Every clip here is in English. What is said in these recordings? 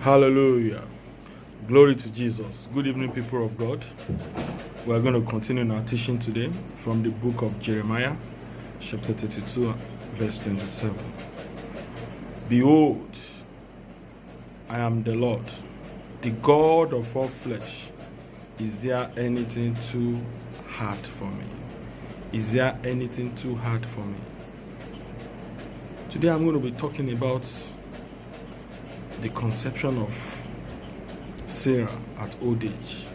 Hallelujah. Glory to Jesus. Good evening, people of God. We are going to continue our teaching today from the book of Jeremiah, chapter 32, verse 27. Behold, I am the Lord, the God of all flesh. Is there anything too hard for me? Is there anything too hard for me? Today I'm going to be talking about the conception of Sarah at old age.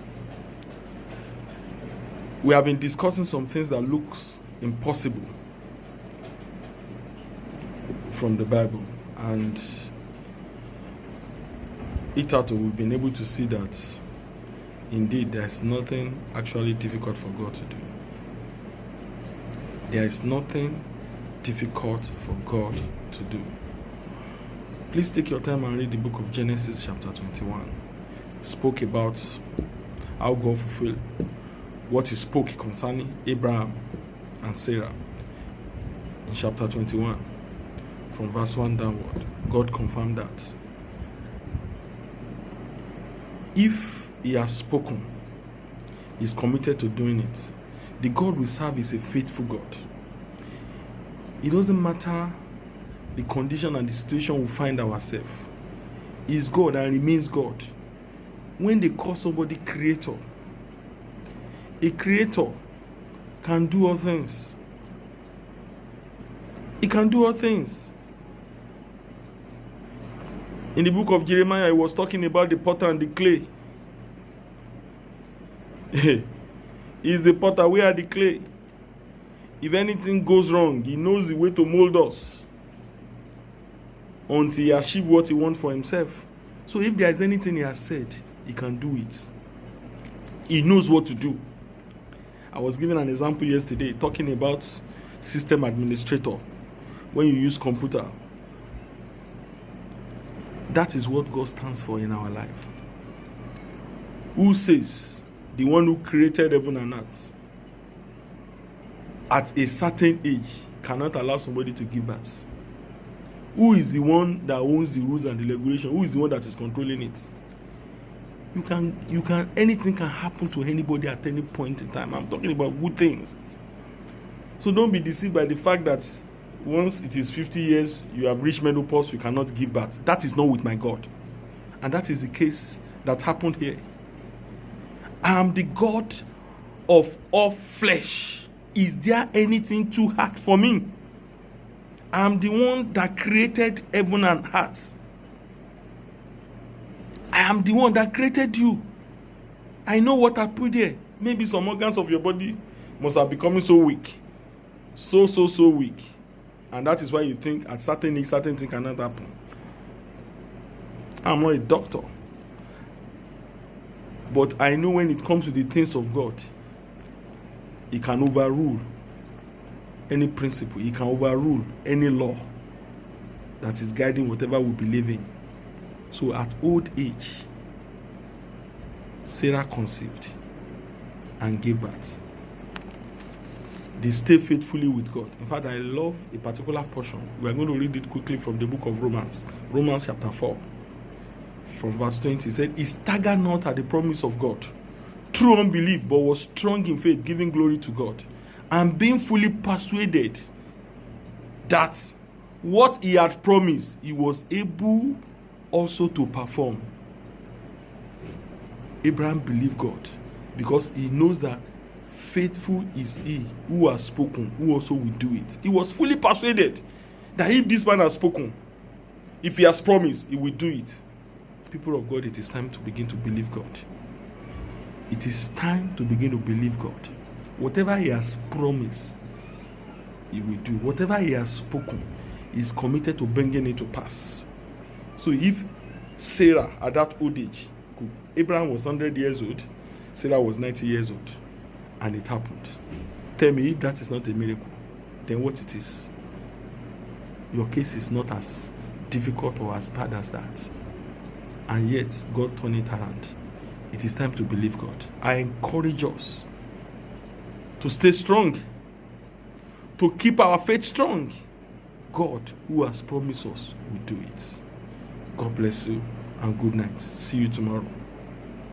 We have been discussing some things that looks impossible from the Bible, and hitherto we've been able to see that indeed there is nothing actually difficult for God to do. There is nothing difficult for God to do. Please take your time and read the book of Genesis chapter 21. Spoke about how God fulfilled what he spoke concerning Abraham and Sarah. In chapter 21, from verse 1 downward, God confirmed that if he has spoken, he's committed to doing it. The God we serve is a faithful God. It doesn't matter the condition and the situation we find ourselves. He's God and remains God. When they call somebody creator, a creator can do all things. He can do all things. In the book of Jeremiah, he was talking about the potter and the clay. He's the potter, we are the clay. If anything goes wrong, he knows the way to mold us until he achieves what he wants for himself. So if there is anything he has said, he can do it. He knows what to do. I was giving an example yesterday talking about system administrator. When you use computer, that is what God stands for in our life. Who says the one who created heaven and earth at a certain age cannot allow somebody to give birth? Who is the one that owns the rules and the regulation? Who is the one that is controlling it? Anything can happen to anybody at any point in time. I'm talking about good things. So don't be deceived by the fact that once it is 50 years, you have reached menopause, you cannot give birth. That is not with my God. And that is the case that happened here. I am the God of all flesh. Is there anything too hard for me? I am the one that created heaven and earth. I am the one that created you. I know what I put there. Maybe some organs of your body must have become so weak. So weak. And that is why you think at certain things cannot happen. I'm not a doctor. But I know when it comes to the things of God, he can overrule any principle. He can overrule any law that is guiding whatever we believe in. So at old age, Sarah conceived and gave birth. They stay faithfully with God. In fact, I love a particular portion. We are going to read it quickly from the book of Romans. Romans chapter 4. From verse 20, it said, he staggered not at the promise of God through unbelief, but was strong in faith, giving glory to God, and being fully persuaded that what he had promised, he was able also to perform. Abraham believed God because he knows that faithful is he who has spoken, who also will do it. He was fully persuaded that if this man has spoken, if he has promised, he will do it. People of God, it is time to begin to believe God. It is time to begin to believe God. Whatever he has promised, he will do. Whatever he has spoken, he is committed to bringing it to pass. So if Sarah at that old age, Abraham was 100 years old, Sarah was 90 years old, and it happened. Tell me if that is not a miracle, then what it is? Your case is not as difficult or as bad as that. And yet, God turned it around. It is time to believe God. I encourage us to stay strong, to keep our faith strong. God, who has promised us, will do it. God bless you and good night. See you tomorrow.